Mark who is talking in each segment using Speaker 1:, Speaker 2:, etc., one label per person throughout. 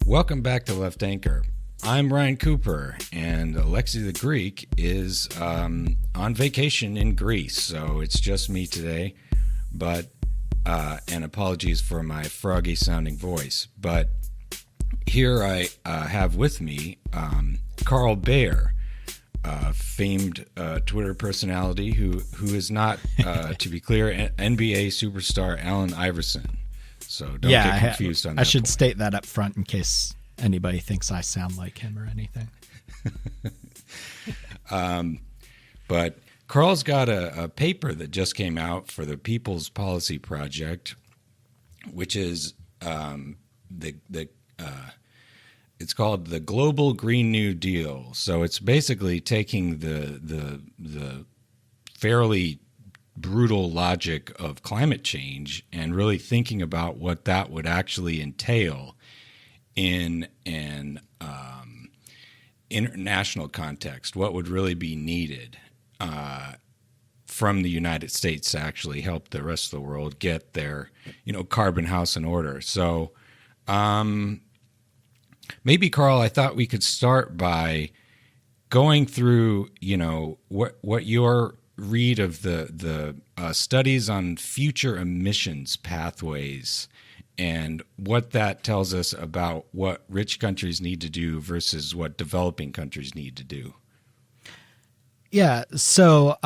Speaker 1: Welcome back to Left Anchor. I'm Ryan Cooper, and Alexi the Greek is on vacation in Greece, so it's just me today. But and apologies for my froggy-sounding voice. But here I have with me Carl Beijer, famed Twitter personality who is not, to be clear, NBA superstar Allen Iverson. So don't get confused on that.
Speaker 2: I should
Speaker 1: point.
Speaker 2: state that up front in case anybody thinks I sound like him or anything.
Speaker 1: But Carl's got a paper that just came out for the People's Policy Project, which is it's called the Global Green New Deal. So it's basically taking the fairly brutal logic of climate change and really thinking about what that would actually entail in an international context. What would really be needed from the United States to actually help the rest of the world get their, carbon house in order. So maybe, Carl, I thought we could start by going through, what your read of the studies on future emissions pathways and what that tells us about what rich countries need to do versus what developing countries need to do.
Speaker 2: Yeah, so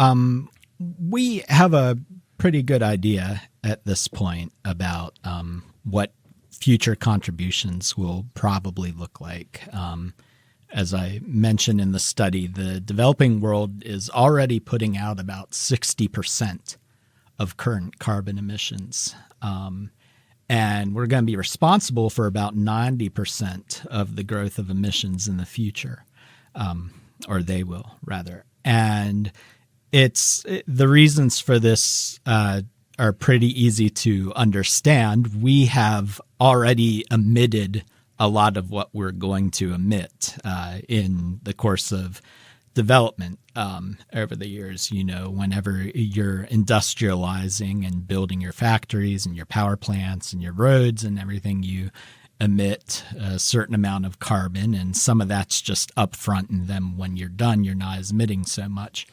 Speaker 2: we have a pretty good idea at this point about what future contributions will probably look like. As I mentioned in the study, the developing world is already putting out about 60% of current carbon emissions. And we're going to be responsible for about 90% of the growth of emissions in the future, or they will, rather. And the reasons for this are pretty easy to understand. We have already emitted a lot of what we're going to emit in the course of development over the years. Whenever you're industrializing and building your factories and your power plants and your roads and everything, you emit a certain amount of carbon, and some of that's just upfront, and then when you're done, you're not emitting so much.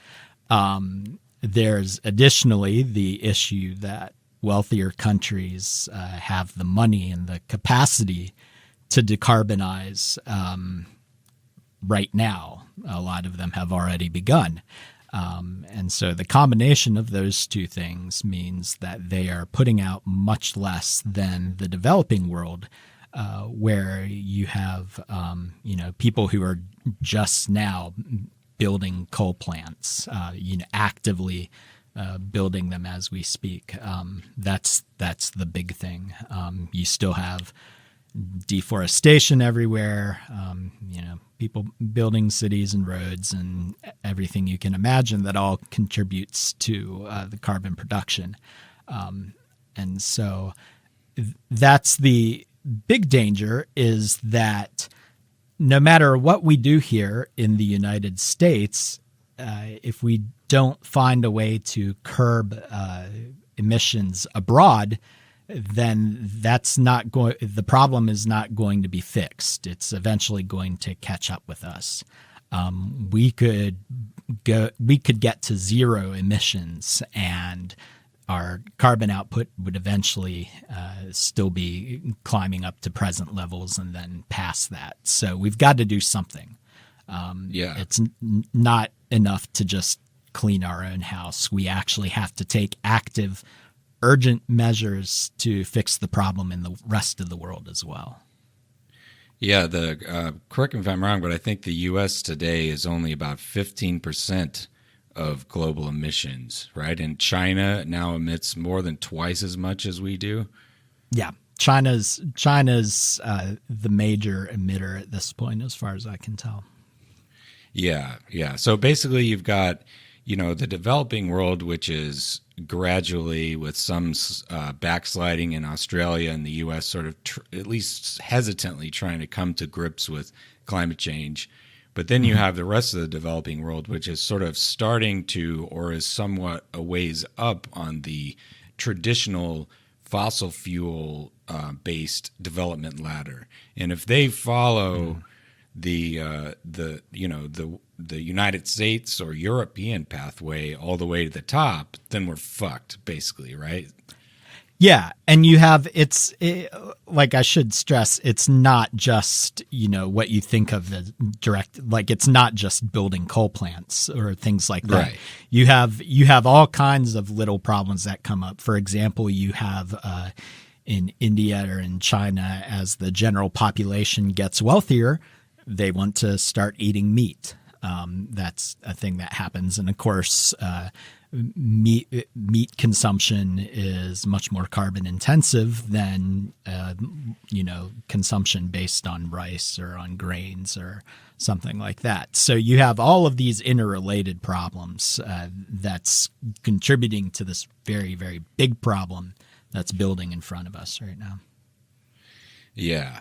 Speaker 2: There's additionally the issue that wealthier countries have the money and the capacity to decarbonize right now. A lot of them have already begun. And so the combination of those two things means that they are putting out much less than the developing world, where you have people who are just now building coal plants, actively building them as we speak. That's the big thing. You still have deforestation everywhere, people building cities and roads and everything you can imagine that all contributes to the carbon production. And so that's the big danger, is that no matter what we do here in the United States, if we don't find a way to curb emissions abroad, then the problem is not going to be fixed. It's eventually going to catch up with us. We could get to zero emissions, and our carbon output would eventually still be climbing up to present levels and then past that. So we've got to do something. It's not enough to just clean our own house. We actually have to take active, urgent measures to fix the problem in the rest of the world as well.
Speaker 1: Yeah, correct me if I'm wrong, but I think the U.S. today is only about 15% of global emissions, right? And China now emits more than twice as much as we do.
Speaker 2: Yeah, China's the major emitter at this point, as far as I can tell.
Speaker 1: Yeah. So basically, you've got the developing world, which is gradually, with some backsliding in Australia and the U.S., sort of at least hesitantly trying to come to grips with climate change. But then you have the rest of the developing world, which is sort of starting to, or is somewhat a ways up on the traditional fossil fuel based development ladder, and if they follow the United States or European pathway all the way to the top, then we're fucked, basically, right?
Speaker 2: Yeah, and like I should stress, it's not just, what you think of the direct, like it's not just building coal plants or things like that.
Speaker 1: Right.
Speaker 2: You have all kinds of little problems that come up. For example, you have in India or in China, as the general population gets wealthier, they want to start eating meat. That's a thing that happens. And of course, meat consumption is much more carbon intensive than consumption based on rice or on grains or something like that. So you have all of these interrelated problems that's contributing to this very, very big problem that's building in front of us right now. Yeah.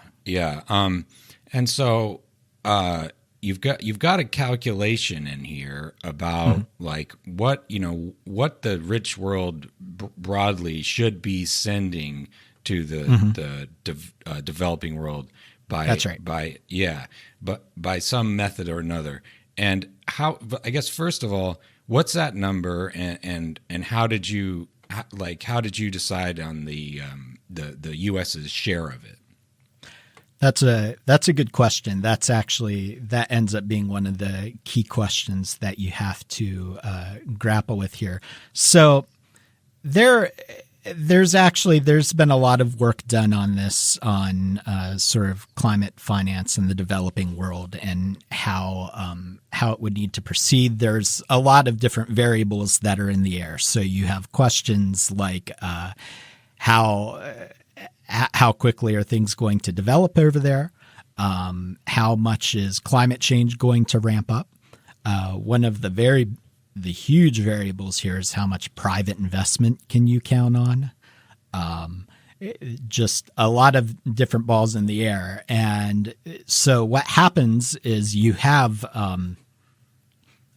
Speaker 1: And so you've got a calculation in here about like what the rich world broadly should be sending to the developing world by
Speaker 2: That's right.
Speaker 1: by some method or another. And how, I guess first of all, what's that number, and how did you decide on the US's share of it?
Speaker 2: That's a good question. That ends up being one of the key questions that you have to grapple with here. So there's been a lot of work done on this, on sort of climate finance in the developing world and how it would need to proceed. There's a lot of different variables that are in the air. So you have questions like how quickly are things going to develop over there? How much is climate change going to ramp up? One of the huge variables here is how much private investment can you count on? Just a lot of different balls in the air. And so what happens is you have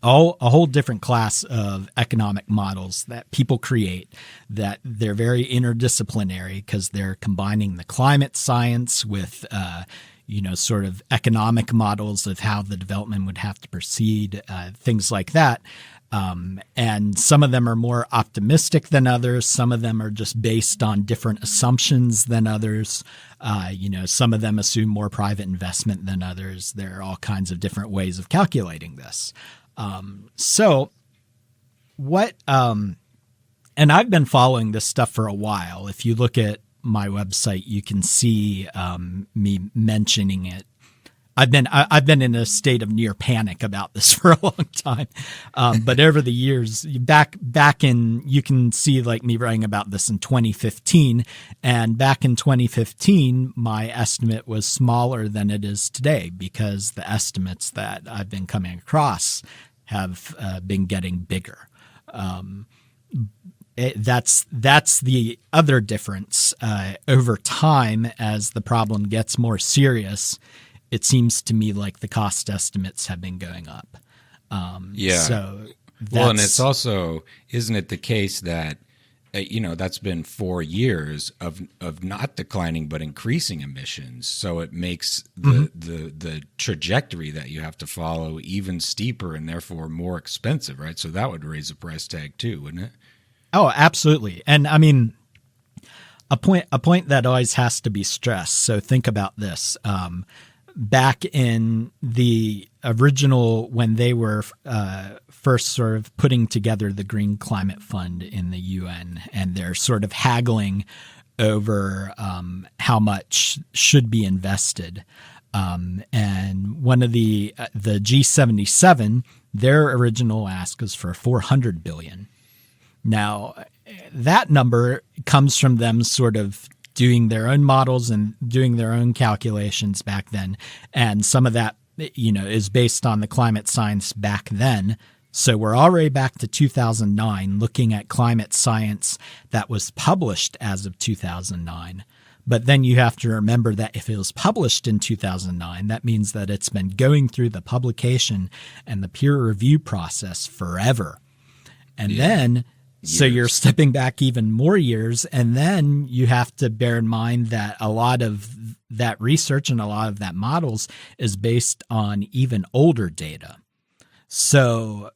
Speaker 2: a whole different class of economic models that people create, that they're very interdisciplinary because they're combining the climate science with sort of economic models of how the development would have to proceed, things like that. And some of them are more optimistic than others. Some of them are just based on different assumptions than others. Some of them assume more private investment than others. There are all kinds of different ways of calculating this. And I've been following this stuff for a while. If you look at my website, you can see me mentioning it. I've been in a state of near panic about this for a long time. But over the years, back in, you can see like me writing about this in 2015. And back in 2015, my estimate was smaller than it is today because the estimates that I've been coming across have been getting bigger. That's the other difference. Over time, as the problem gets more serious, it seems to me like the cost estimates have been going up. So
Speaker 1: well, and it's also, isn't it the case that that's been 4 years of not declining but increasing emissions, so it makes the trajectory that you have to follow even steeper and therefore more expensive, right? So that would raise the price tag too, wouldn't it?
Speaker 2: Oh, absolutely. And I mean, a point that always has to be stressed. So think about this. Back in the original, when they were first sort of putting together the Green Climate Fund in the UN, and they're sort of haggling over how much should be invested. And one of the G77, their original ask is for $400 billion. Now, that number comes from them sort of doing their own models and doing their own calculations back then. And some of that, is based on the climate science back then. So we're already back to 2009 looking at climate science that was published as of 2009. But then you have to remember that if it was published in 2009, that means that it's been going through the publication and the peer review process forever. And then So you're stepping back even more years. And then you have to bear in mind that a lot of that research and a lot of that models is based on even older data. So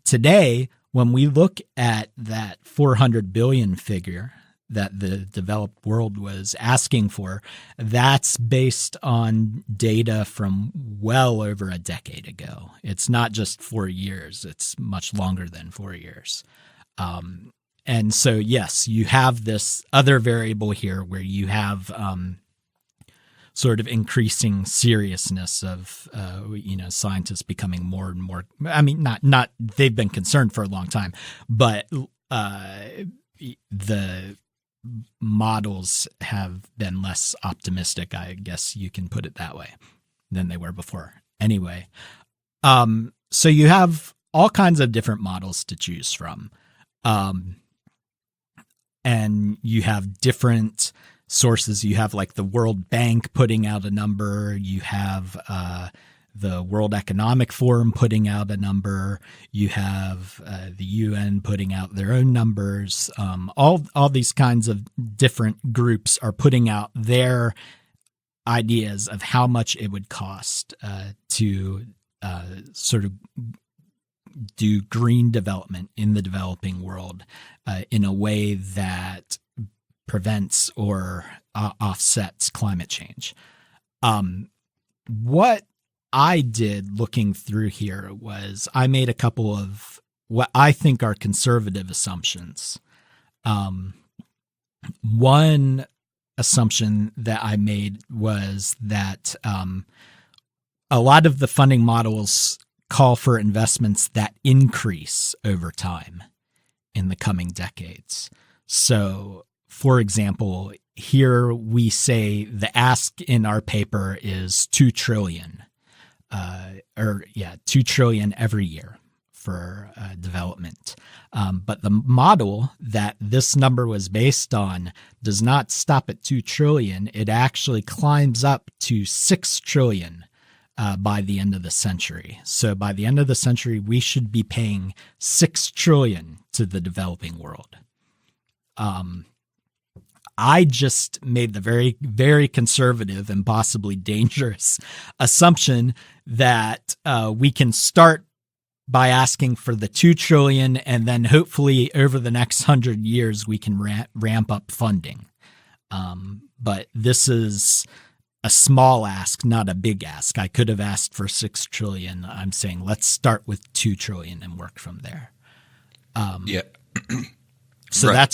Speaker 2: today, when we look at that 400 billion figure that the developed world was asking for, that's based on data from well over a decade ago. It's not just 4 years. It's much longer than 4 years. And so, yes, you have this other variable here where you have sort of increasing seriousness of, scientists becoming more and more, I mean, not they've been concerned for a long time, but the models have been less optimistic, I guess you can put it that way, than they were before. Anyway, so you have all kinds of different models to choose from. And you have different sources. You have like the World Bank putting out a number. You have the World Economic Forum putting out a number. You have the UN putting out their own numbers. All these kinds of different groups are putting out their ideas of how much it would cost to sort of do green development in the developing world in a way that prevents or offsets climate change. What I did looking through here was I made a couple of what I think are conservative assumptions. One assumption that I made was that a lot of the funding models call for investments that increase over time in the coming decades. So, for example, here we say the ask in our paper is 2 trillion, 2 trillion every year for development. But the model that this number was based on does not stop at 2 trillion. It actually climbs up to 6 trillion by the end of the century. So by the end of the century, we should be paying 6 trillion to the developing world. I just made the very, very conservative and possibly dangerous assumption that we can start by asking for the 2 trillion, and then hopefully over the next 100 years we can ramp up funding. But this is a small ask, not a big ask. I could have asked for 6 trillion. I'm saying let's start with 2 trillion and work from there. So right.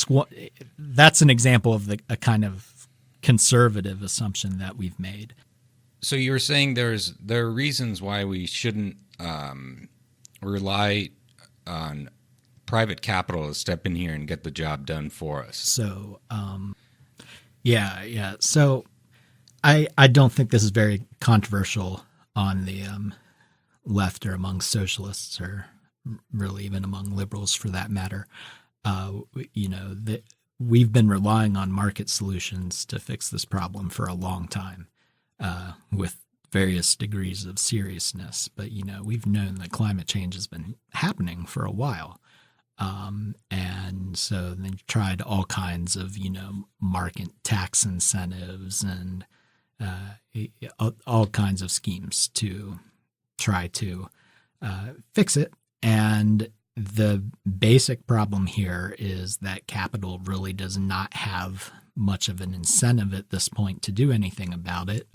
Speaker 2: That's an example of a kind of conservative assumption that we've made.
Speaker 1: So you were saying there are reasons why we shouldn't rely on private capital to step in here and get the job done for us.
Speaker 2: So, So I don't think this is very controversial on the left or among socialists or really even among liberals for that matter. That we've been relying on market solutions to fix this problem for a long time, with various degrees of seriousness. But, we've known that climate change has been happening for a while. And so they tried all kinds of, market tax incentives and all kinds of schemes to try to fix it. And the basic problem here is that capital really does not have much of an incentive at this point to do anything about it,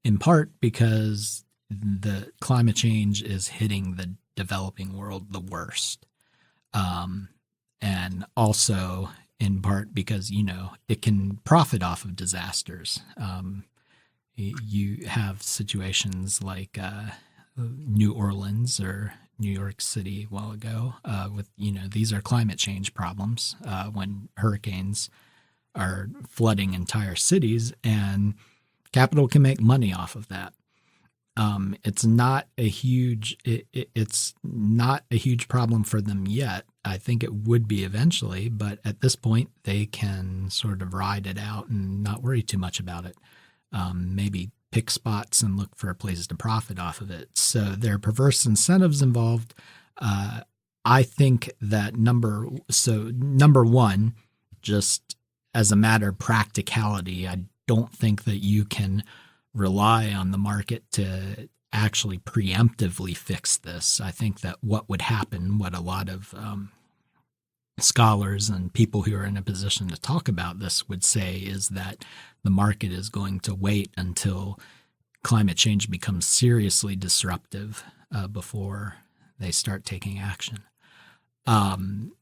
Speaker 2: in part because the climate change is hitting the developing world the worst. And also in part because, it can profit off of disasters. You have situations like New Orleans or New York City a while ago with, these are climate change problems when hurricanes are flooding entire cities, and capital can make money off of that. It's not a huge problem for them yet. I think it would be eventually, but at this point they can sort of ride it out and not worry too much about it. Maybe pick spots and look for places to profit off of it. So there are perverse incentives involved. I think that number one, just as a matter of practicality, I don't think that you can rely on the market to actually preemptively fix this. I think that what would happen, what a lot of scholars and people who are in a position to talk about this would say, is that the market is going to wait until climate change becomes seriously disruptive before they start taking action.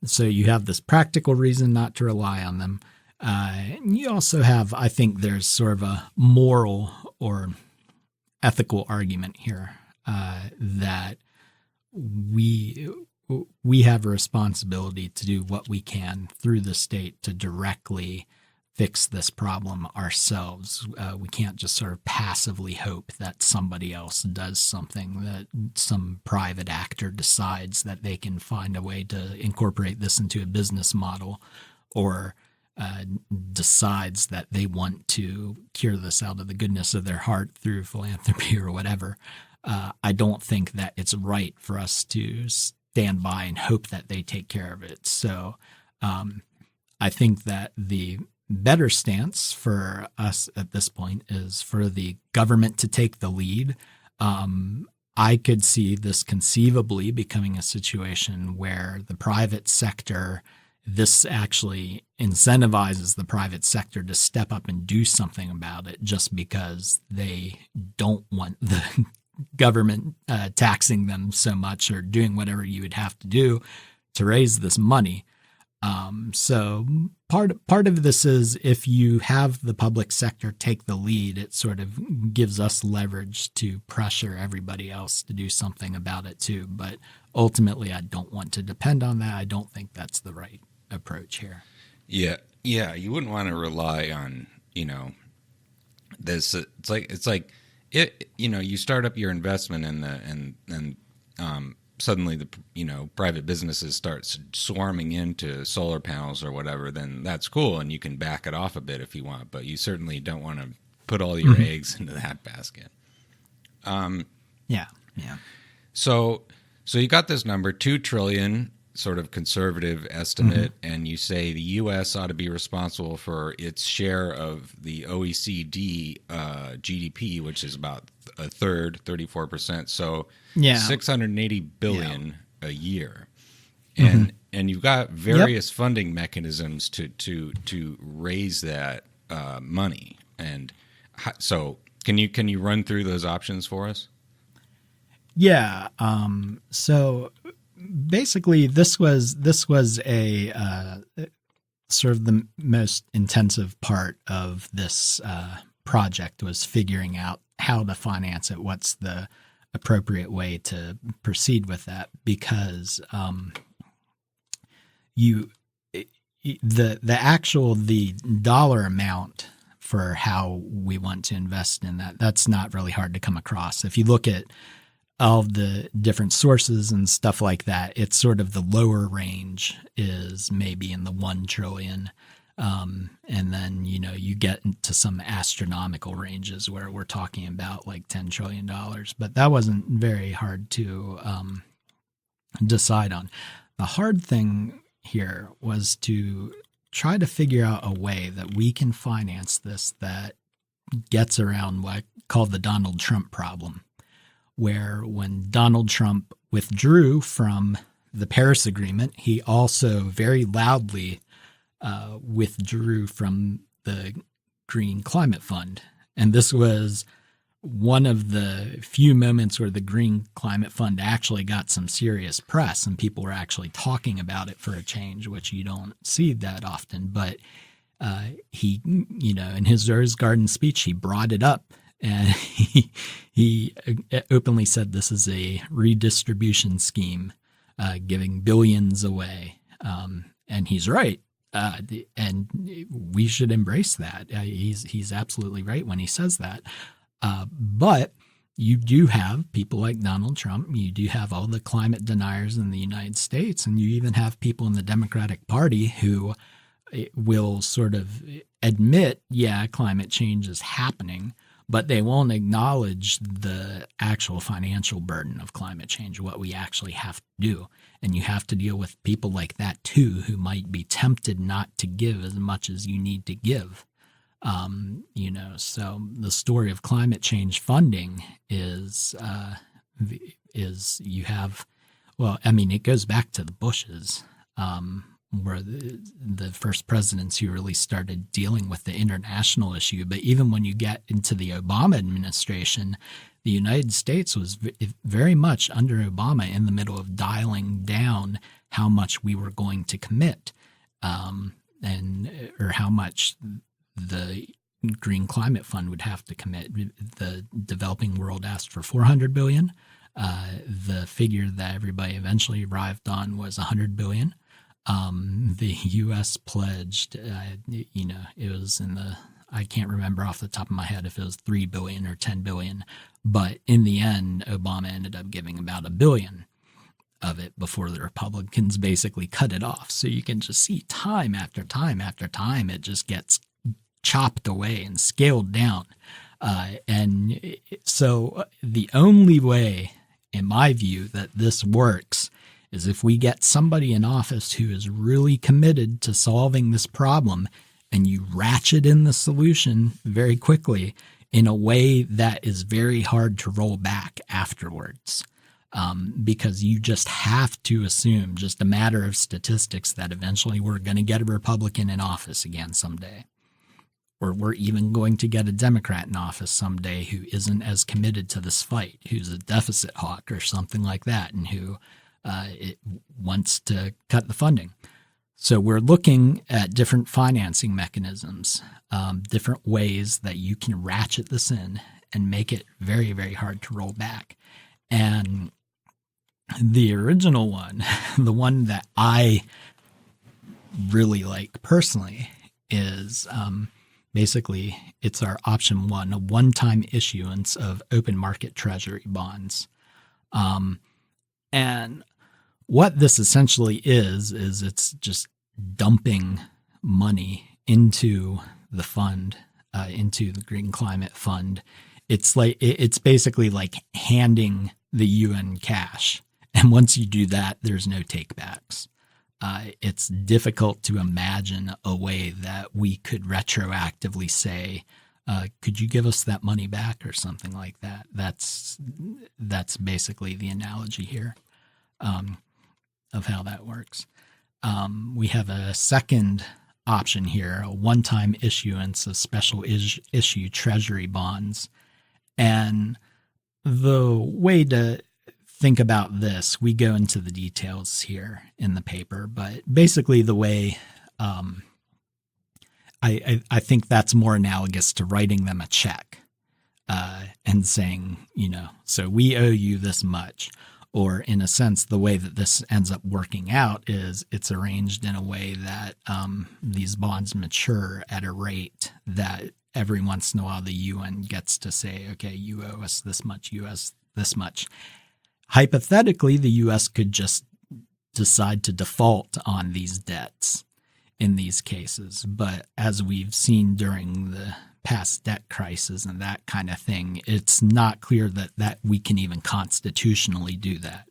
Speaker 2: So you have this practical reason not to rely on them. You also have, I think there's sort of a moral or ethical argument here that we have a responsibility to do what we can through the state to directly fix this problem ourselves. We can't just sort of passively hope that somebody else does something, that some private actor decides that they can find a way to incorporate this into a business model, or decides that they want to cure this out of the goodness of their heart through philanthropy or whatever. I don't think that it's right for us to stand by and hope that they take care of it. So I think that the better stance for us at this point is for the government to take the lead. I could see this conceivably becoming a situation where the private sector, this actually incentivizes the private sector to step up and do something about it, just because they don't want the government taxing them so much or doing whatever you would have to do to raise this money. So part of this is, if you have the public sector take the lead, it sort of gives us leverage to pressure everybody else to do something about it too. But ultimately, I don't want to depend on that. I don't think that's the right approach here.
Speaker 1: Yeah. You wouldn't want to rely on, this. It's like it. You start up your investment and suddenly the private businesses start swarming into solar panels or whatever. Then that's cool, and you can back it off a bit if you want. But you certainly don't want to put all your eggs into that basket.
Speaker 2: Yeah.
Speaker 1: So you got this number, $2 trillion. Sort of conservative estimate, and you say the U.S. ought to be responsible for its share of the OECD GDP, which is about a third, 34%. So $680 billion a year, and you've got various funding mechanisms to raise that money. And so, can you run through those options for us?
Speaker 2: Yeah. So basically, this was a sort of the most intensive part of this project, was figuring out how to finance it. What's the appropriate way to proceed with that? Because the dollar amount for how we want to invest in that's not really hard to come across. If you look at all of the different sources and stuff like that, it's sort of the lower range is maybe in the 1 trillion. And then, you get into some astronomical ranges where we're talking about like $10 trillion, but that wasn't very hard to decide on. The hard thing here was to try to figure out a way that we can finance this that gets around what I call the Donald Trump problem, where when Donald Trump withdrew from the Paris Agreement, he also very loudly withdrew from the Green Climate Fund. And this was one of the few moments where the Green Climate Fund actually got some serious press and people were actually talking about it for a change, which you don't see that often. But he, in his Rose Garden speech, he brought it up. And he openly said this is a redistribution scheme, giving billions away. And he's right. And we should embrace that. He's absolutely right when he says that. But you do have people like Donald Trump. You do have all the climate deniers in the United States. And you even have people in the Democratic Party who will sort of admit, climate change is happening, but they won't acknowledge the actual financial burden of climate change, what we actually have to do. And you have to deal with people like that too, who might be tempted not to give as much as you need to give. So the story of climate change funding is you have, it goes back to the Bushes, were the first presidents who really started dealing with the international issue. But even when you get into the Obama administration, the United States was very much under Obama in the middle of dialing down how much we were going to commit, or how much the Green Climate Fund would have to commit. The developing world asked for $400 billion. The figure that everybody eventually arrived on was $100 billion. The U.S. pledged, it was I can't remember off the top of my head if it was $3 billion or $10 billion, but in the end, Obama ended up giving about $1 billion of it before the Republicans basically cut it off. So you can just see time after time after time, it just gets chopped away and scaled down. So the only way, in my view, that this works is if we get somebody in office who is really committed to solving this problem, and you ratchet in the solution very quickly in a way that is very hard to roll back afterwards. Because you just have to assume, just a matter of statistics, that eventually we're going to get a Republican in office again someday. Or we're even going to get a Democrat in office someday who isn't as committed to this fight, who's a deficit hawk or something like that, and who wants to cut the funding. So we're looking at different financing mechanisms, different ways that you can ratchet this in and make it very, very hard to roll back. And the original one, the one that I really like personally, is basically it's our option one, a one-time issuance of open market treasury bonds. And what this essentially is it's just dumping money into the fund, into the Green Climate Fund. It's basically like handing the UN cash. And once you do that, there's no takebacks. It's difficult to imagine a way that we could retroactively say, could you give us that money back or something like that? That's basically the analogy here. Of how that works. We have a second option here, a one-time issuance of special issue treasury bonds. And the way to think about this, we go into the details here in the paper, but basically the way I think that's more analogous to writing them a check and saying, so we owe you this much. Or in a sense, the way that this ends up working out is it's arranged in a way that these bonds mature at a rate that every once in a while the UN gets to say, okay, you owe us this much, you owe us this much. Hypothetically, the US could just decide to default on these debts in these cases. But as we've seen during the past debt crisis and that kind of thing, it's not clear that we can even constitutionally do that.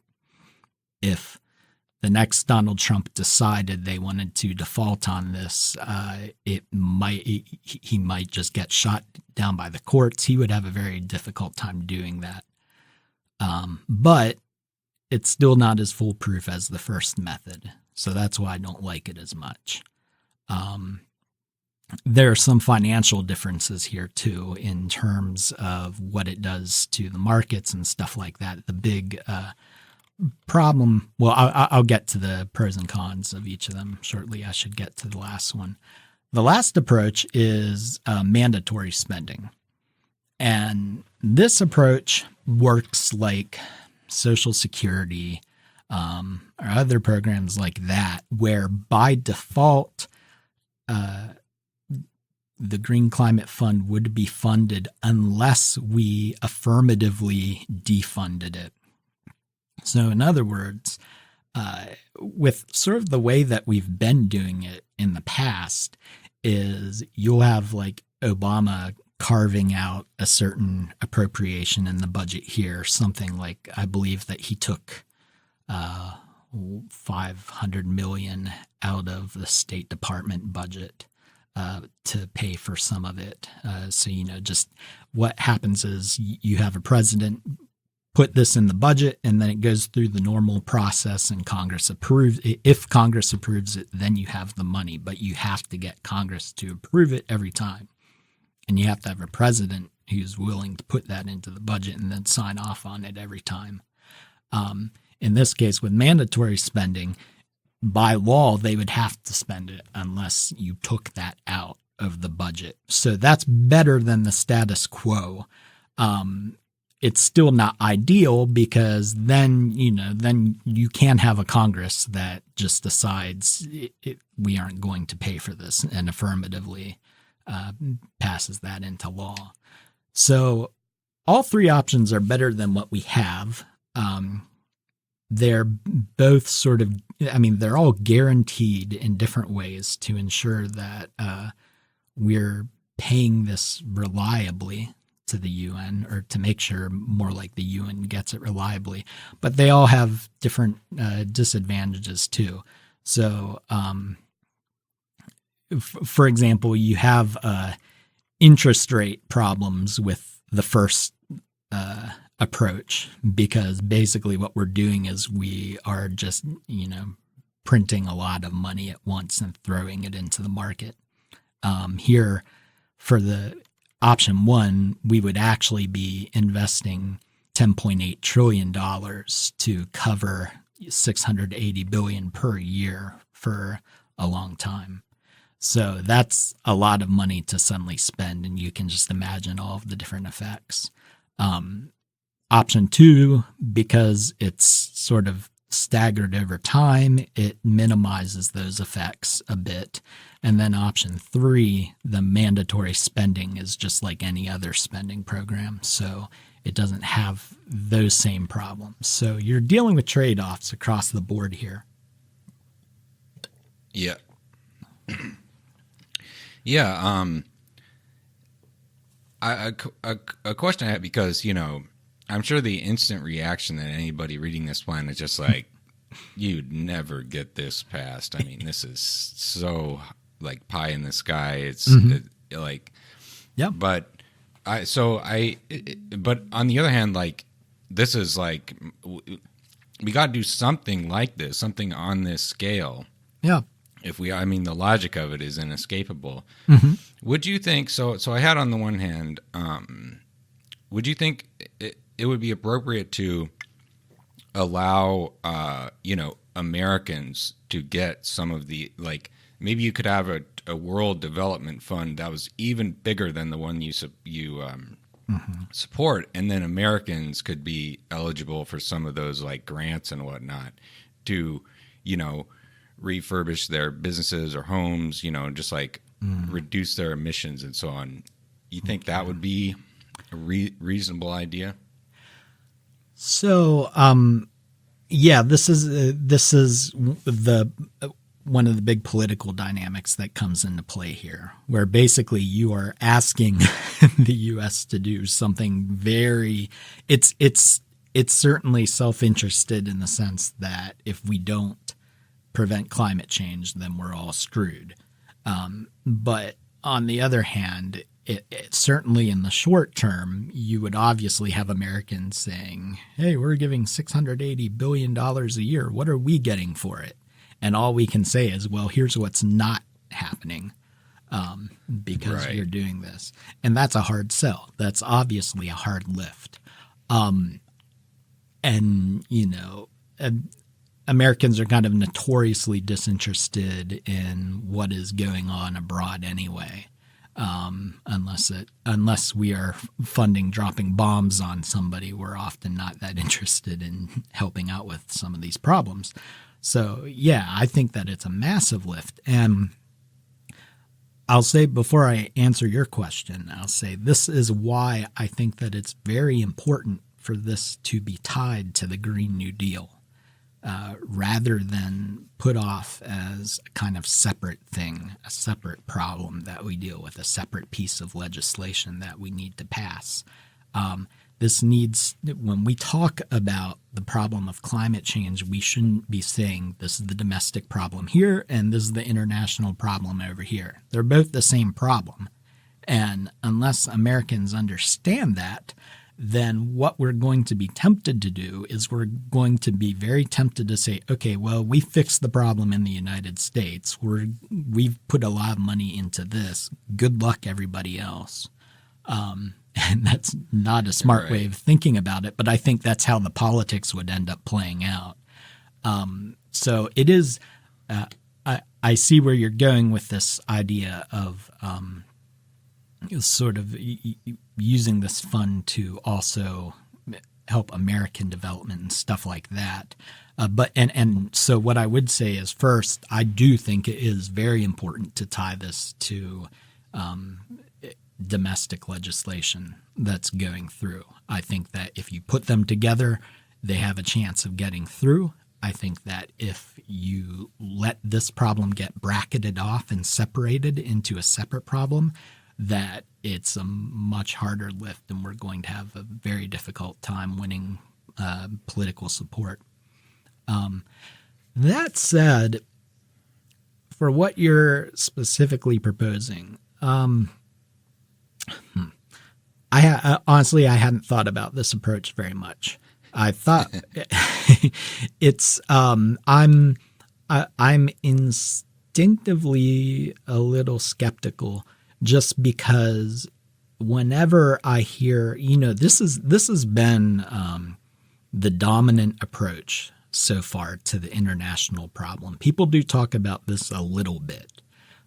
Speaker 2: If the next Donald Trump decided they wanted to default on this, he might just get shot down by the courts. He would have a very difficult time doing that. But it's still not as foolproof as the first method. So that's why I don't like it as much. There are some financial differences here, too, in terms of what it does to the markets and stuff like that. The big problem, well, I'll get to the pros and cons of each of them shortly. I should get to the last one. The last approach is mandatory spending. And this approach works like Social Security or other programs like that, where by default, the Green Climate Fund would be funded unless we affirmatively defunded it. So in other words, with sort of the way that we've been doing it in the past is you'll have like Obama carving out a certain appropriation in the budget here, something like, I believe that he took 500 million out of the State Department budget to pay for some of it. So, just what happens is you have a president put this in the budget, and then it goes through the normal process, and Congress approves it. If Congress approves it, then you have the money, but you have to get Congress to approve it every time. And you have to have a president who's willing to put that into the budget and then sign off on it every time. In this case, with mandatory spending, by law, they would have to spend it unless you took that out of the budget. So that's better than the status quo. It's still not ideal, because then you can have a Congress that just decides we aren't going to pay for this and affirmatively passes that into law. So all three options are better than what we have. They're both they're all guaranteed in different ways to ensure that we're paying this reliably to the UN, or to make sure more like the UN gets it reliably. But they all have different disadvantages too. So, for example, you have interest rate problems with the first approach, because basically what we're doing is we are just, printing a lot of money at once and throwing it into the market. Here, for the option one, we would actually be investing $10.8 trillion to cover $680 billion per year for a long time. So that's a lot of money to suddenly spend, and you can just imagine all of the different effects. Option two, because it's sort of staggered over time, it minimizes those effects a bit. And then option three, the mandatory spending is just like any other spending program. So it doesn't have those same problems. So you're dealing with trade-offs across the board here.
Speaker 1: Yeah. Yeah. A question I had, because, I'm sure the instant reaction that anybody reading this plan is just like, you'd never get this passed. I mean, this is so like pie in the sky. It's
Speaker 2: yeah.
Speaker 1: But but on the other hand, like, this is like, we got to do something like this, something on this scale.
Speaker 2: Yeah.
Speaker 1: The logic of it is inescapable.
Speaker 2: Mm-hmm.
Speaker 1: Would you think so? I had, on the one hand, would you think it would be appropriate to allow, Americans to get some of the, like, maybe you could have a world development fund that was even bigger than the one you support, and then Americans could be eligible for some of those, like, grants and whatnot to, refurbish their businesses or homes, just like reduce their emissions and so on. You think that would be a reasonable idea?
Speaker 2: So, yeah, this is the one of the big political dynamics that comes into play here, where basically you are asking the U.S. to do something very. It's certainly self-interested in the sense that if we don't prevent climate change, then we're all screwed. But on the other hand, it certainly in the short term, you would obviously have Americans saying, hey, we're giving $680 billion a year. What are we getting for it? And all we can say is, well, here's what's not happening because you're doing this. And that's a hard sell. That's obviously a hard lift. Americans are kind of notoriously disinterested in what is going on abroad anyway, unless we are funding dropping bombs on somebody. We're often not that interested in helping out with some of these problems. So, yeah, I think that it's a massive lift. And I'll say, before I answer your question, I'll say this is why I think that it's very important for this to be tied to the Green New Deal. rather than put off as a kind of separate thing, a separate problem that we deal with, a separate piece of legislation that we need to pass. This needs, when we talk about the problem of climate change, we shouldn't be saying this is the domestic problem here and this is the international problem over here. They're both the same problem. And unless Americans understand that, then what we're going to be tempted to do is we're going to be very tempted to say, okay, well, we fixed the problem in the United States. We've put a lot of money into this. Good luck, everybody else. And that's not a smart way of thinking about it, but I think that's how the politics would end up playing out. So it is, I see where you're going with this idea of sort of using this fund to also help American development and stuff like that. And so what I would say is, first, I do think it is very important to tie this to domestic legislation that's going through. I think that if you put them together, they have a chance of getting through. I think that if you let this problem get bracketed off and separated into a separate problem, that it's a much harder lift and we're going to have a very difficult time winning political support. That said, for what you're specifically proposing, honestly, I hadn't thought about this approach very much. I thought it's I'm instinctively a little skeptical, just because whenever I hear, this has been the dominant approach so far to the international problem. People do talk about this a little bit.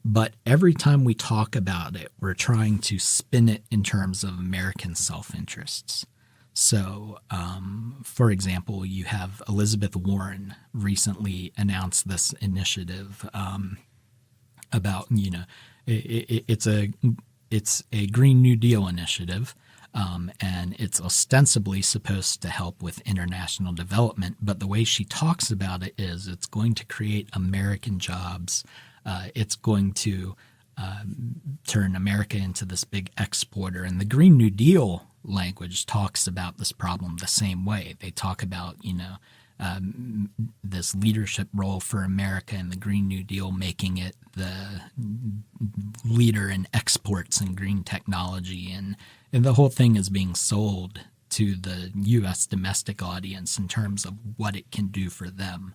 Speaker 2: But every time we talk about it, we're trying to spin it in terms of American self-interests. So, for example, you have Elizabeth Warren recently announced this initiative about, it's a Green New Deal initiative, and it's ostensibly supposed to help with international development. But the way she talks about it is it's going to create American jobs. It's going to turn America into this big exporter. And the Green New Deal language talks about this problem the same way. They talk about, this leadership role for America and the Green New Deal, making it the leader in exports and green technology. And the whole thing is being sold to the U.S. domestic audience in terms of what it can do for them.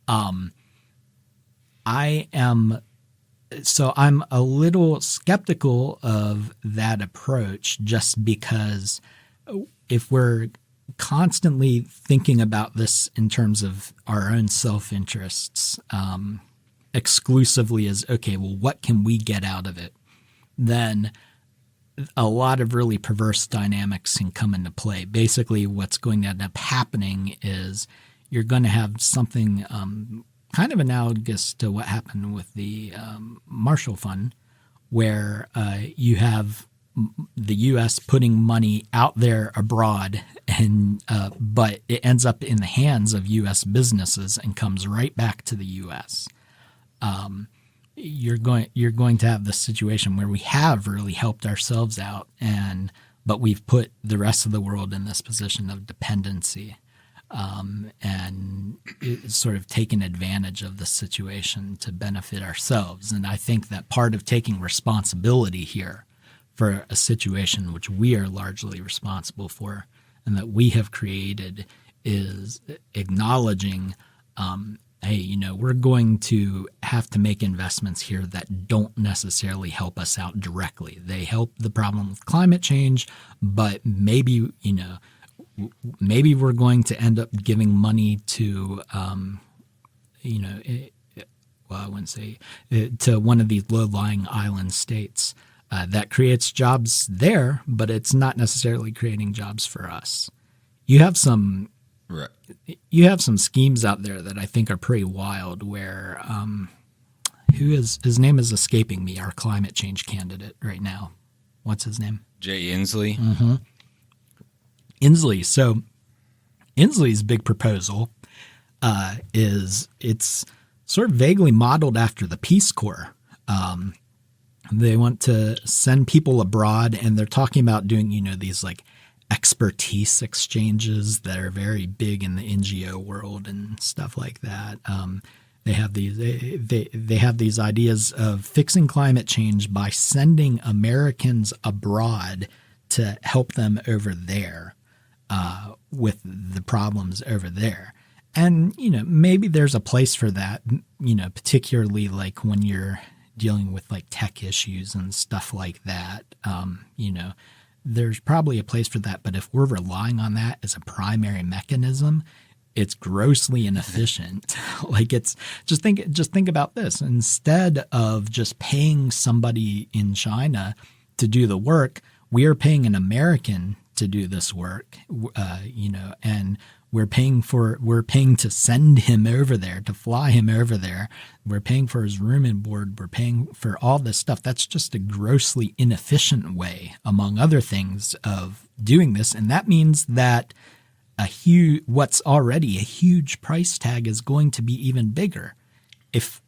Speaker 2: I'm a little skeptical of that approach, just because if we're constantly thinking about this in terms of our own self-interests, exclusively as, okay, well, what can we get out of it? Then a lot of really perverse dynamics can come into play. Basically, what's going to end up happening is you're going to have something kind of analogous to what happened with the Marshall Fund, where you have the U.S. putting money out there abroad, and but it ends up in the hands of U.S. businesses and comes right back to the U.S. You're going to have this situation where we have really helped ourselves out, but we've put the rest of the world in this position of dependency. And it's sort of taken advantage of the situation to benefit ourselves. And I think that part of taking responsibility here for a situation which we are largely responsible for and that we have created is acknowledging, hey, we're going to have to make investments here that don't necessarily help us out directly. They help the problem with climate change, but maybe, maybe we're going to end up giving money to, I wouldn't say, to one of these low-lying island states that creates jobs there, but it's not necessarily creating jobs for us. You have some schemes out there that I think are pretty wild, where his name is escaping me, our climate change candidate right now. What's his name?
Speaker 1: Jay Inslee.
Speaker 2: Mm-hmm. Inslee. So Inslee's big proposal is it's sort of vaguely modeled after the Peace Corps. They want to send people abroad, and they're talking about doing, these like expertise exchanges that are very big in the NGO world and stuff like that. They have these ideas of fixing climate change by sending Americans abroad to help them over there with the problems over there. And, maybe there's a place for that, particularly like when you're dealing with like tech issues and stuff like that. There's probably a place for that. But if we're relying on that as a primary mechanism, it's grossly inefficient. Like just think about this. Instead of just paying somebody in China to do the work, we are paying an American to do this work, and we're paying to send him over there, to fly him over there. We're paying for his room and board. We're paying for all this stuff. That's just a grossly inefficient way, among other things, of doing this. And that means that what's already a huge price tag is going to be even bigger. If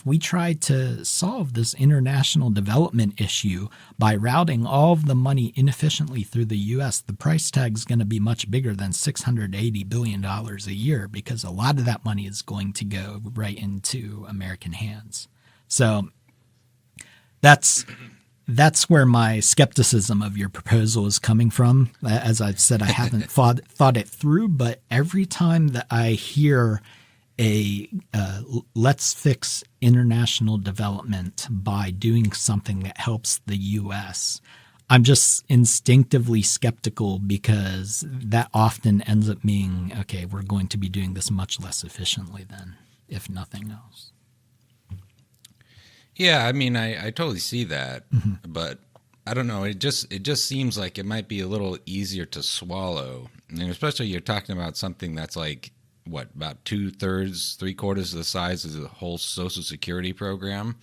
Speaker 2: we try to solve this international development issue by routing all of the money inefficiently through the U.S., the price tag is going to be much bigger than $680 billion a year, because a lot of that money is going to go right into American hands. So that's where my skepticism of your proposal is coming from. As I've said, I haven't thought it through, but every time that I hear let's fix international development by doing something that helps the U.S., I'm just instinctively skeptical, because that often ends up being, okay, we're going to be doing this much less efficiently then, if nothing else.
Speaker 1: Yeah, I mean, I totally see that, but I don't know. It just seems like it might be a little easier to swallow, and especially you're talking about something that's like, what, about 2/3, 3/4 of the size of the whole Social Security program.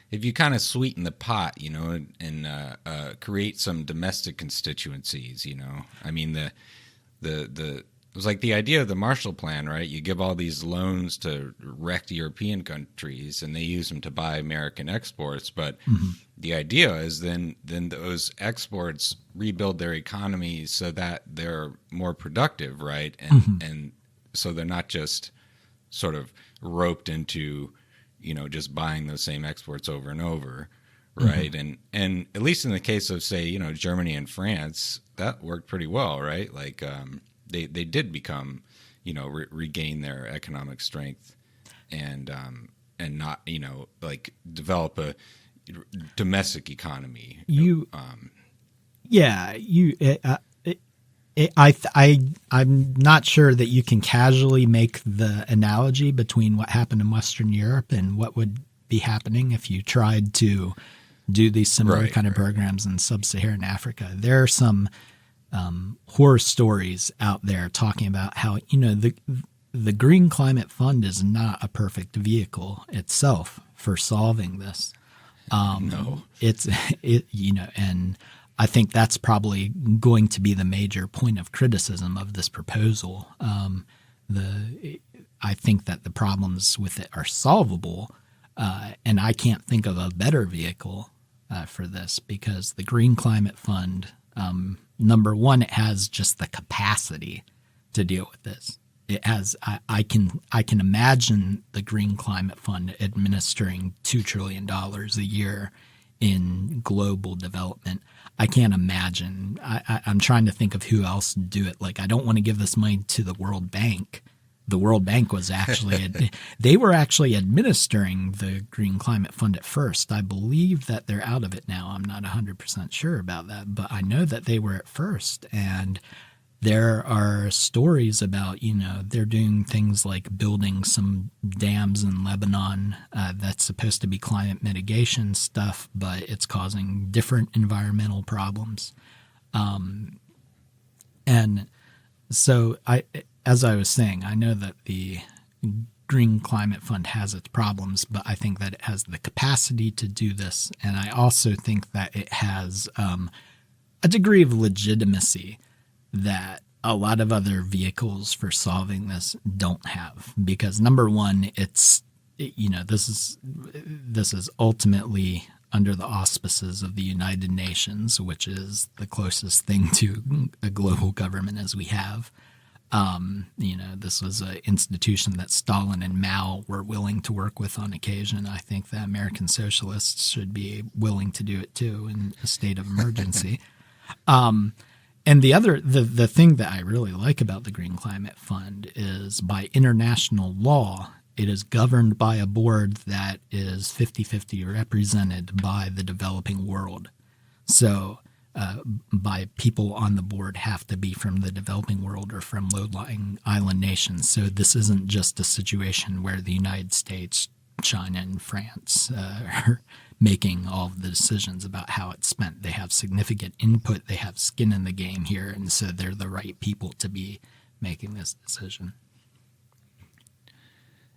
Speaker 1: If you kind of sweeten the pot, and create some domestic constituencies, I mean, it was like the idea of the Marshall Plan, right? You give all these loans to wrecked European countries, and they use them to buy American exports. But the idea is then those exports rebuild their economies so that they're more productive, right? And so they're not just sort of roped into, just buying those same exports over and over, right? And at least in the case of, say, Germany and France, that worked pretty well, right? Like they did become, regain their economic strength and not, like develop a domestic economy.
Speaker 2: I'm not sure that you can casually make the analogy between what happened in Western Europe and what would be happening if you tried to do these similar kind of programs in sub-Saharan Africa. There are some horror stories out there talking about how, the Green Climate Fund is not a perfect vehicle itself for solving this.
Speaker 1: No.
Speaker 2: And I think that's probably going to be the major point of criticism of this proposal. I think that the problems with it are solvable, and I can't think of a better vehicle for this, because the Green Climate Fund, number one, it has just the capacity to deal with this. It has. I can imagine the Green Climate Fund administering $2 trillion a year in global development. I can't imagine. I'm trying to think of who else would do it. Like, I don't want to give this money to the World Bank. The World Bank was actually they were actually administering the Green Climate Fund at first. I believe that they're out of it now. I'm not 100% sure about that, but I know that they were at first. And there are stories about, they're doing things like building some dams in Lebanon that's supposed to be climate mitigation stuff, but it's causing different environmental problems. And so as I was saying, I know that the Green Climate Fund has its problems, but I think that it has the capacity to do this. And I also think that it has a degree of legitimacy that a lot of other vehicles for solving this don't have, because number one, it's, this is ultimately under the auspices of the United Nations, which is the closest thing to a global government as we have. This was an institution that Stalin and Mao were willing to work with on occasion. I think that American socialists should be willing to do it too in a state of emergency. And the thing that I really like about the Green Climate Fund is, by international law, it is governed by a board that is 50-50 represented by the developing world. So by people on the board have to be from the developing world or from low-lying island nations. So this isn't just a situation where the United States, China, and France are making all of the decisions about how it's spent. They have significant input. They have skin in the game here, and so they're the right people to be making this decision.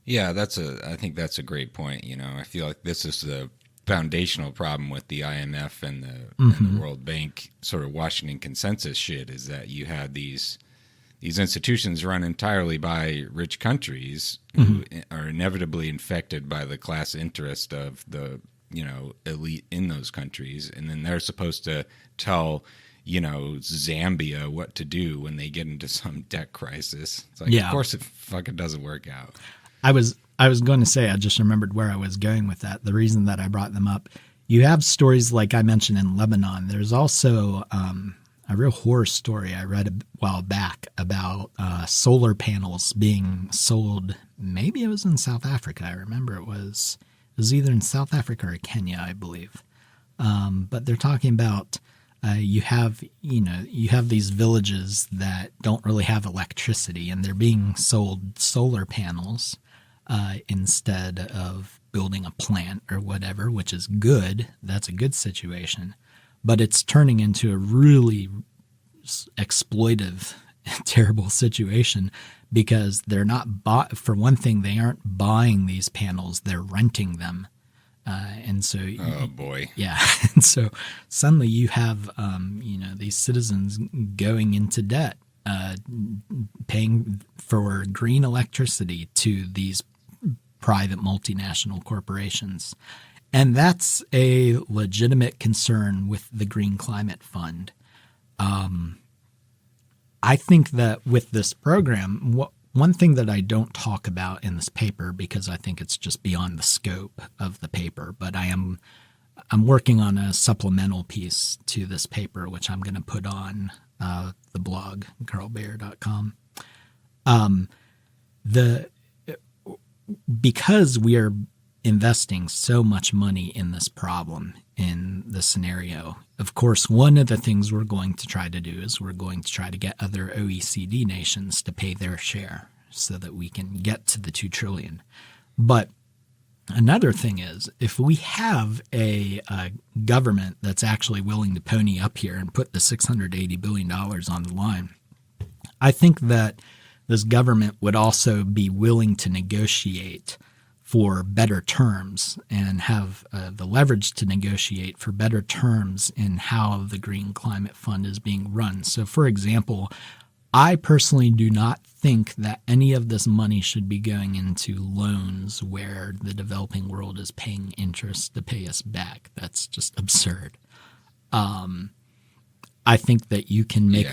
Speaker 1: Yeah, I think that's a great point. I feel like this is the foundational problem with the IMF and the World Bank sort of Washington consensus shit, is that you had these institutions run entirely by rich countries who are inevitably infected by the class interest of the elite in those countries, and then they're supposed to tell Zambia what to do when they get into some debt crisis. It's like, Of course it fucking doesn't work out.
Speaker 2: I was going to say, I just remembered where I was going with that. The reason that I brought them up, you have stories like I mentioned in Lebanon. There's also a real horror story I read a while back about solar panels being sold. Maybe it was in South Africa. I remember it was either in South Africa or Kenya, I believe. But they're talking about you have these villages that don't really have electricity, and they're being sold solar panels instead of building a plant or whatever, which is good. That's a good situation. But it's turning into a really exploitive, terrible situation, because they're not for one thing, they aren't buying these panels, they're renting them. And so,
Speaker 1: oh boy,
Speaker 2: yeah. And so suddenly you have, these citizens going into debt, paying for green electricity to these private multinational corporations. And that's a legitimate concern with the Green Climate Fund. I think that with this program, one thing that I don't talk about in this paper, because I think it's just beyond the scope of the paper, but I'm working on a supplemental piece to this paper, which I'm going to put on the blog, carlbeijer.com. Because we are investing so much money in this problem, in this scenario, of course, one of the things we're going to try to do is we're going to try to get other OECD nations to pay their share so that we can get to the $2 trillion. But another thing is, if we have a government that's actually willing to pony up here and put the $680 billion on the line, I think that this government would also be willing to negotiate for better terms and have the leverage to negotiate for better terms in how the Green Climate Fund is being run. So, for example, I personally do not think that any of this money should be going into loans where the developing world is paying interest to pay us back. That's just absurd. I think that you can make,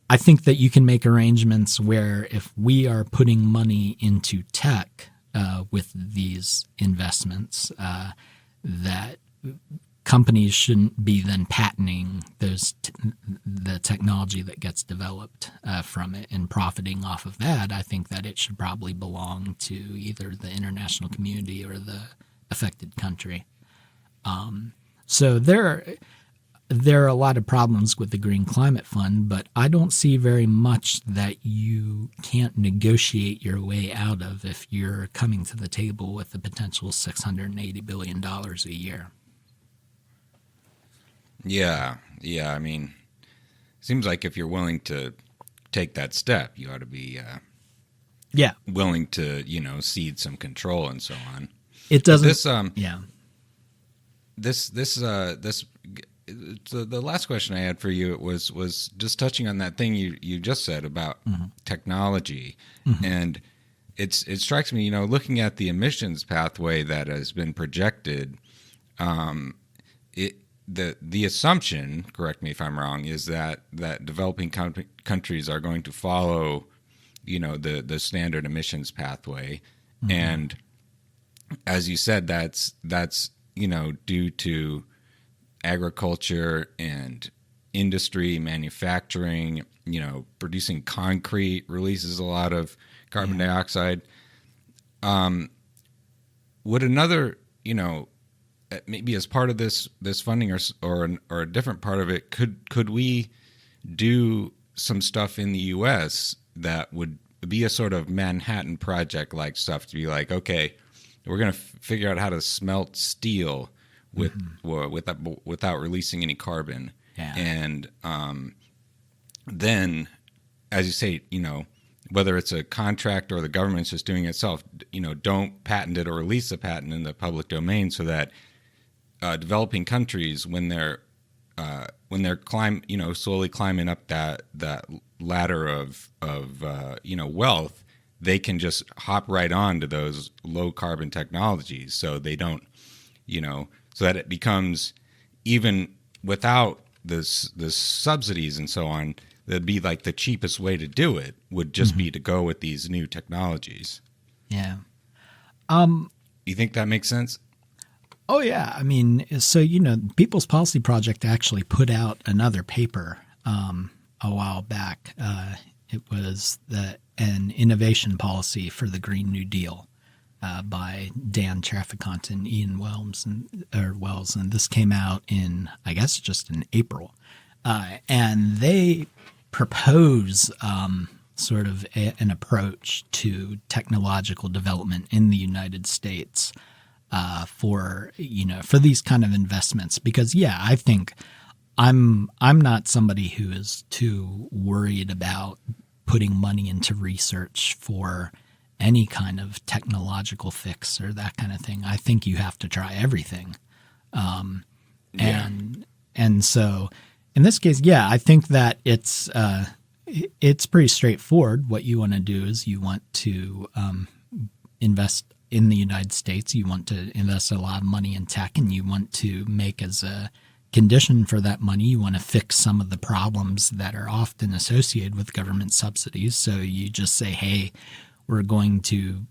Speaker 2: I think that you can make arrangements where if we are putting money into tech with these investments, that companies shouldn't be then patenting the technology that gets developed from it and profiting off of that. I think that it should probably belong to either the international community or the affected country. So there are a lot of problems with the Green Climate Fund, but I don't see very much that you can't negotiate your way out of if you're coming to the table with the potential $680 billion a year.
Speaker 1: Yeah. I mean, it seems like if you're willing to take that step, you ought to be willing to, cede some control and so on.
Speaker 2: It doesn't.
Speaker 1: This so the last question I had for you was just touching on that thing you just said about technology, and it strikes me, looking at the emissions pathway that has been projected, the assumption, correct me if I'm wrong, is that developing countries are going to follow, the standard emissions pathway, and as you said, that's due to agriculture and industry, manufacturing, producing concrete releases a lot of carbon dioxide. Would another, maybe as part of this funding or a different part of it, could we do some stuff in the U.S. that would be a sort of Manhattan Project like stuff, to be like, okay, we're going to figure out how to smelt steel without releasing any carbon, and then, as you say, whether it's a contract or the government's just doing it itself, don't patent it or release a patent in the public domain, so that developing countries, when they're slowly climbing up that ladder of wealth, they can just hop right on to those low carbon technologies, so they don't, so that it becomes, even without this subsidies and so on, that'd be like the cheapest way to do it would just be to go with these new technologies.
Speaker 2: Yeah.
Speaker 1: You think that makes sense?
Speaker 2: Oh, yeah. I mean, so, People's Policy Project actually put out another paper a while back. It was an innovation policy for the Green New Deal by Dan Trafficant and Ian Wells, and this came out in, I guess, just in April. And they propose sort of an approach to technological development in the United States for these kind of investments, because I think I'm not somebody who is too worried about putting money into research for any kind of technological fix or that kind of thing. I think you have to try everything, and so in this case, I think that it's pretty straightforward. What you want to do is you want to invest in the United States. You want to invest a lot of money in tech, and you want to make, as a condition for that money, you want to fix some of the problems that are often associated with government subsidies. So you just say, hey, we're going to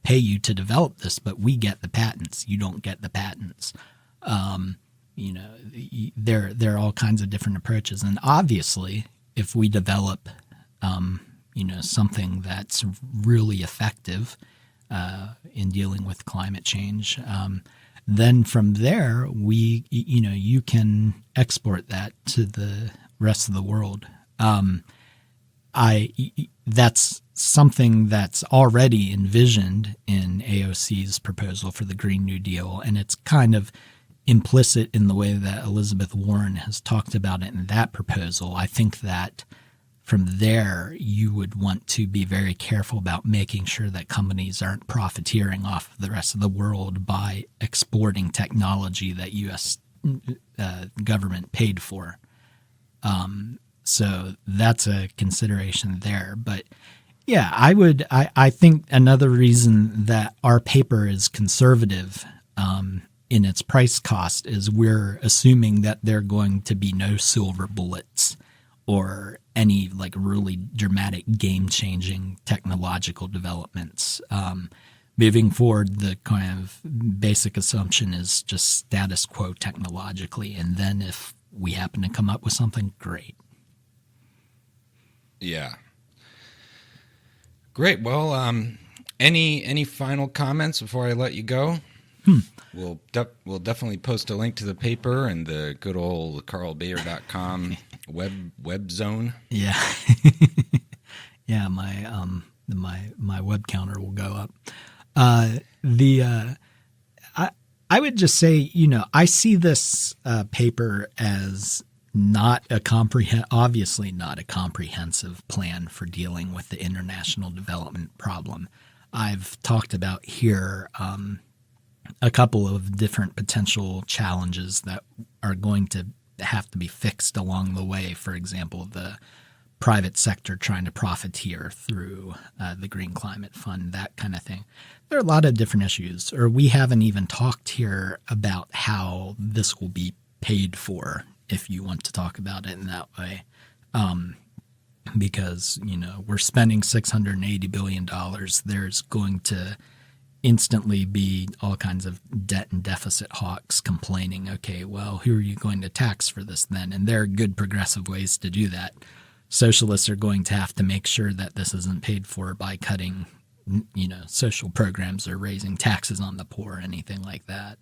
Speaker 2: pay you to develop this, but we get the patents. You don't get the patents. There are all kinds of different approaches. And obviously, if we develop, something that's really effective in dealing with climate change, then from there, you can export that to the rest of the world. That's something that's already envisioned in AOC's proposal for the Green New Deal, and it's kind of implicit in the way that Elizabeth Warren has talked about it in that proposal. I think that from there, you would want to be very careful about making sure that companies aren't profiteering off the rest of the world by exporting technology that U.S. Government paid for. So that's a consideration there. But I think another reason that our paper is conservative in its price cost is we're assuming that there are going to be no silver bullets or any really dramatic game-changing technological developments. Moving forward, the kind of basic assumption is just status quo technologically, and then if we happen to come up with something, great.
Speaker 1: Yeah. Great. Well, any final comments before I let you go? We'll definitely post a link to the paper and the good old carlbeijer.com web zone.
Speaker 2: Yeah. Yeah, my web counter will go up. I would just say, I see this paper as obviously not a comprehensive plan for dealing with the international development problem. I've talked about here a couple of different potential challenges that are going to have to be fixed along the way. For example, the private sector trying to profiteer through the Green Climate Fund, that kind of thing. There are a lot of different issues, or we haven't even talked here about how this will be paid for, if you want to talk about it in that way. Because, we're spending $680 billion. There's going to instantly be all kinds of debt and deficit hawks complaining, okay, well, who are you going to tax for this then? And there are good progressive ways to do that. Socialists are going to have to make sure that this isn't paid for by cutting, social programs or raising taxes on the poor or anything like that.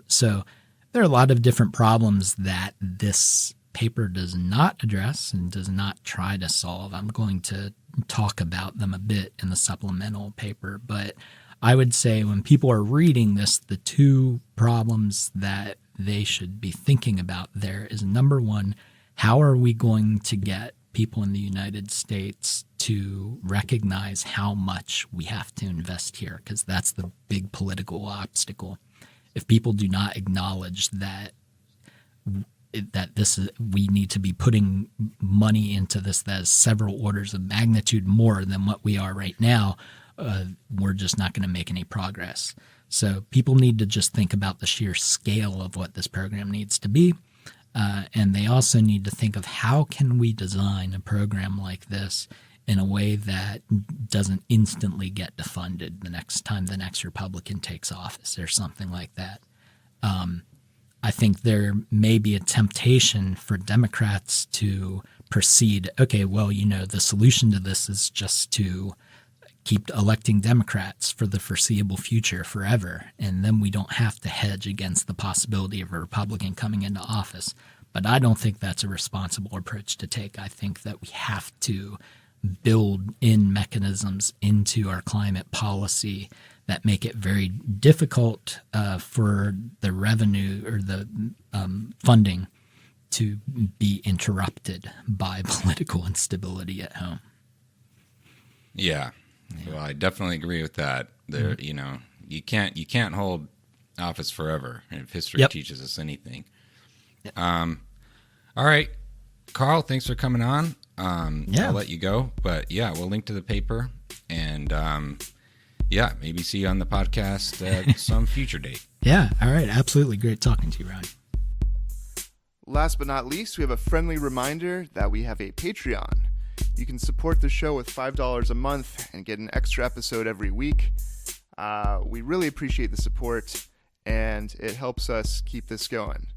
Speaker 2: So there are a lot of different problems that this paper does not address and does not try to solve. I'm going to talk about them a bit in the supplemental paper, but I would say when people are reading this, the two problems that they should be thinking about there is, number one, how are we going to get people in the United States to recognize how much we have to invest here? Because that's the big political obstacle. If people do not acknowledge that we need to be putting money into this that is several orders of magnitude more than what we are right now, we're just not going to make any progress. So people need to just think about the sheer scale of what this program needs to be. And they also need to think of how can we design a program like this in a way that doesn't instantly get defunded the next time the next Republican takes office or something like that. I think there may be a temptation for Democrats to proceed, okay, well, the solution to this is just to keep electing Democrats for the foreseeable future forever, and then we don't have to hedge against the possibility of a Republican coming into office. But I don't think that's a responsible approach to take. I think that we have to build in mechanisms into our climate policy that make it very difficult for the revenue or the funding to be interrupted by political instability at home.
Speaker 1: Yeah. Well, I definitely agree with that. There, you can't hold office forever, if history teaches us anything.
Speaker 2: Yep.
Speaker 1: All right, Carl, thanks for coming on.
Speaker 2: Yeah.
Speaker 1: I'll let you go, but we'll link to the paper, and maybe see you on the podcast at some future date.
Speaker 2: Yeah. All right. Absolutely. Great talking to you, Ryan.
Speaker 3: Last but not least, we have a friendly reminder that we have a Patreon. You can support the show with $5 a month and get an extra episode every week. We really appreciate the support, and it helps us keep this going.